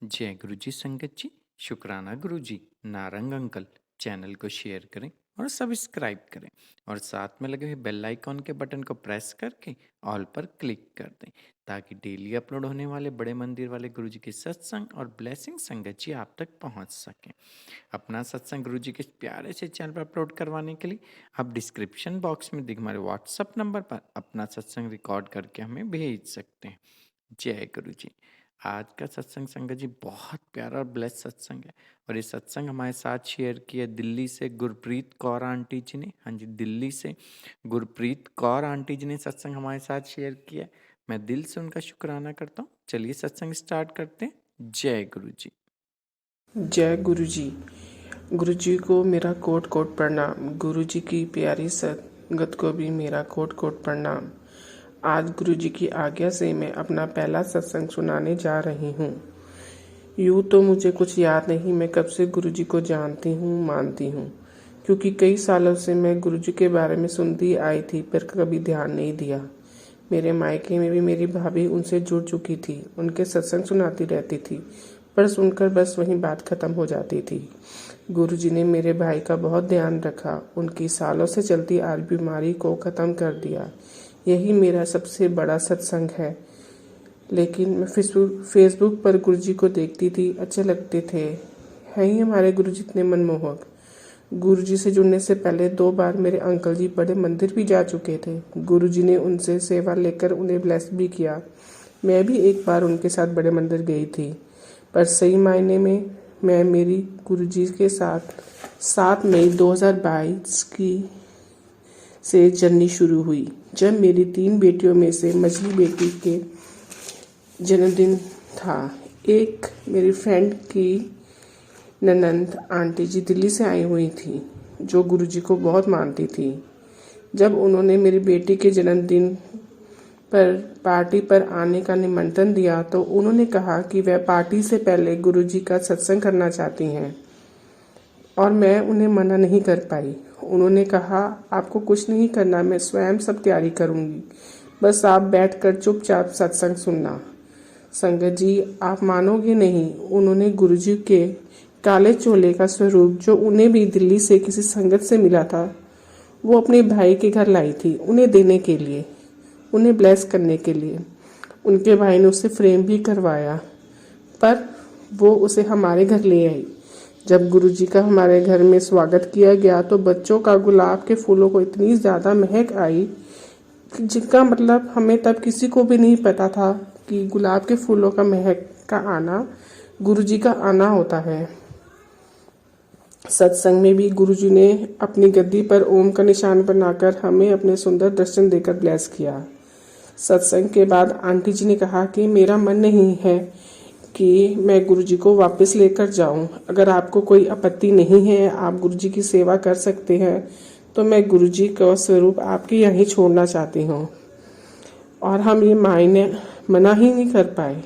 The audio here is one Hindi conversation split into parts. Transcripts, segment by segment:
जय गुरु जी संगत जी। शुक्राना गुरु जी। नारंग अंकल चैनल को शेयर करें और सब्सक्राइब करें और साथ में लगे हुए बेल आइकॉन के बटन को प्रेस करके ऑल पर क्लिक कर दें ताकि डेली अपलोड होने वाले बड़े मंदिर वाले गुरु जी के सत्संग और ब्लेसिंग संगत जी आप तक पहुंच सकें। अपना सत्संग गुरु जी के प्यारे से चैनल पर अपलोड करवाने के लिए आप डिस्क्रिप्शन बॉक्स में दिखे हमारे व्हाट्सअप नंबर पर अपना सत्संग रिकॉर्ड करके हमें भेज सकते हैं। जय गुरु जी। आज का सत्संग संगत जी बहुत प्यारा और ब्लेस सत्संग है और ये सत्संग हमारे साथ शेयर किया दिल्ली से गुरप्रीत कौर आंटी जी ने। हाँ जी, दिल्ली से गुरप्रीत कौर आंटी जी ने सत्संग हमारे साथ शेयर किया। मैं दिल से उनका शुक्राना करता हूँ। चलिए सत्संग स्टार्ट करते हैं। जय गुरु जी। जय गुरु जी। गुरु जी को मेरा कोट कोट प्रणाम। गुरु जी की प्यारी संगत को भी मेरा कोट कोट प्रणाम। आज गुरु जी की आज्ञा से मैं अपना पहला सत्संग सुनाने जा रही हूँ। यूँ तो मुझे कुछ याद नहीं, मैं कब से गुरु जी को जानती हूँ, मानती हूँ, क्योंकि कई सालों से मैं गुरु जी के बारे में सुनती आई थी पर कभी ध्यान नहीं दिया। मेरे मायके में भी मेरी भाभी उनसे जुड़ चुकी थी, उनके सत्संग सुनाती रहती थी, पर सुनकर बस वहीं बात खत्म हो जाती थी। गुरुजी ने मेरे भाई का बहुत ध्यान रखा, उनकी सालों से चलती आज बीमारी को ख़त्म कर दिया। यही मेरा सबसे बड़ा सत्संग है। लेकिन मैं फेसबुक पर गुरुजी को देखती थी, अच्छे लगते थे, हैं ही हमारे गुरुजी इतने मनमोहक। गुरुजी से जुड़ने से पहले 2 बार मेरे अंकल जी बड़े मंदिर भी जा चुके थे। गुरुजी ने उनसे सेवा लेकर उन्हें ब्लेस भी किया। मैं भी एक बार उनके साथ बड़े मंदिर गई थी, पर सही मायने में मैं मेरी गुरुजी के साथ 7 मई 2022 की से जर्नी शुरू हुई, जब मेरी 3 बेटियों में से मझली बेटी के जन्मदिन था। एक मेरी फ्रेंड की ननंद आंटी जी दिल्ली से आई हुई थी, जो गुरुजी को बहुत मानती थी। जब उन्होंने मेरी बेटी के जन्मदिन पर पार्टी पर आने का निमंत्रण दिया तो उन्होंने कहा कि वह पार्टी से पहले गुरुजी का सत्संग करना चाहती हैं और मैं उन्हें मना नहीं कर पाई। उन्होंने कहा, आपको कुछ नहीं करना, मैं स्वयं सब तैयारी करूंगी, बस आप बैठकर चुपचाप सत्संग सुनना। संगत जी, आप मानोगे नहीं, उन्होंने गुरुजी के काले चोले का स्वरूप, जो उन्हें भी दिल्ली से किसी संगत से मिला था, वो अपने भाई के घर लाई थी, उन्हें देने के लिए, उन्हें ब्लेस करने के लिए। उनके भाई ने उसे फ्रेम भी करवाया, पर वो उसे हमारे घर ले आई। जब गुरुजी का हमारे घर में स्वागत किया गया तो बच्चों का गुलाब के फूलों को इतनी ज़्यादा महक आई, जिनका मतलब हमें तब किसी को भी नहीं पता था कि गुलाब के फूलों का महक का आना गुरुजी का आना होता है। सत्संग में भी गुरुजी ने अपनी गद्दी पर ओम का निशान बनाकर हमें अपने सुंदर दर्शन देकर ब्लेस किया। सत्संग के बाद आंटी जी ने कहा कि मेरा मन नहीं है कि मैं गुरुजी को वापस लेकर जाऊं। अगर आपको कोई आपत्ति नहीं है, आप गुरुजी की सेवा कर सकते हैं, तो मैं गुरुजी का स्वरूप आपके यहीं छोड़ना चाहती हूँ। और हम ये मना ही नहीं कर पाए।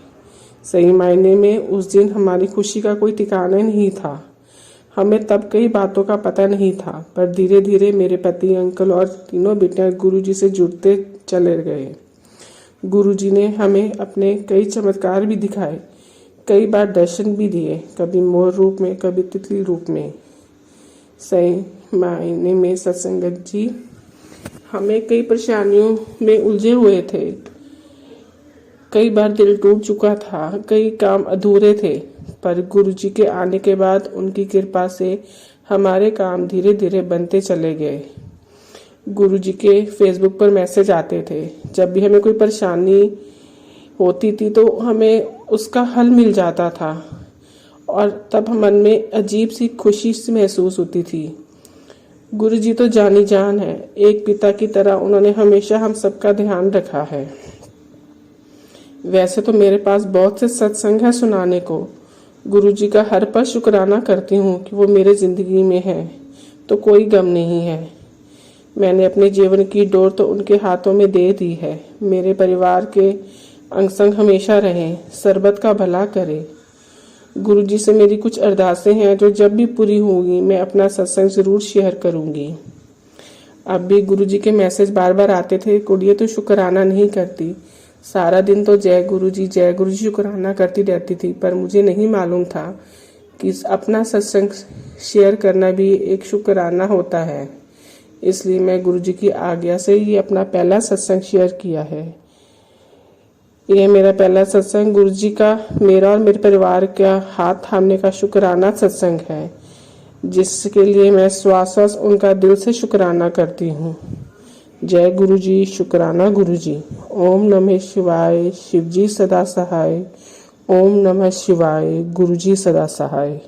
सही मायने में उस दिन हमारी खुशी का कोई ठिकाना नहीं था। हमें तब कई बातों का पता नहीं था, पर धीरे धीरे मेरे पति, अंकल और तीनों बेटियां गुरुजी से जुड़ते चले गए। गुरुजी ने हमें अपने कई चमत्कार भी दिखाए, कई बार दर्शन भी दिए, कभी मोर रूप में, कभी तितली रूप में। सही मायने में सत्संगत जी, हमें कई परेशानियों में उलझे हुए थे, कई बार दिल टूट चुका था, कई काम अधूरे थे, पर गुरुजी के आने के बाद उनकी कृपा से हमारे काम धीरे धीरे बनते चले गए। गुरुजी के फेसबुक पर मैसेज आते थे, जब भी हमें कोई परेशानी होती थी तो हमें उसका हल मिल जाता था और तब मन में अजीब सी खुशी सी महसूस होती थी। गुरुजी तो जानी जान है, एक पिता की तरह उन्होंने हमेशा हम सबका ध्यान रखा है। वैसे तो मेरे पास बहुत से सत्संग है सुनाने को। गुरुजी का हर पल शुक्राना करती हूँ कि वो मेरे जिंदगी में है, तो कोई गम नहीं है। मैंने अपने जीवन की डोर तो उनके हाथों में दे दी है। मेरे परिवार के अंग संग हमेशा रहें, सरबत का भला करे। गुरुजी से मेरी कुछ अरदासें हैं, जो जब भी पूरी होंगी मैं अपना सत्संग जरूर शेयर करूंगी। अब भी गुरुजी के मैसेज बार बार आते थे, कुड़िए तो शुक्राना नहीं करती, सारा दिन तो जय गुरु जी शुक्राना करती रहती थी, पर मुझे नहीं मालूम था कि अपना सत्संग शेयर करना भी एक शुक्राना होता है। इसलिए मैं गुरु जी की आज्ञा से ये अपना पहला सत्संग शेयर किया है। ये मेरा पहला सत्संग गुरु जी का मेरा और मेरे परिवार का हाथ थामने का शुक्राना सत्संग है, जिसके लिए मैं श्वास उनका दिल से शुक्राना करती हूँ। जय गुरु जी, शुक्राना गुरु जी। ओम नमः शिवाय, शिव जी सदा सहाय। ओम नमः शिवाय, गुरु जी सदा सहाय।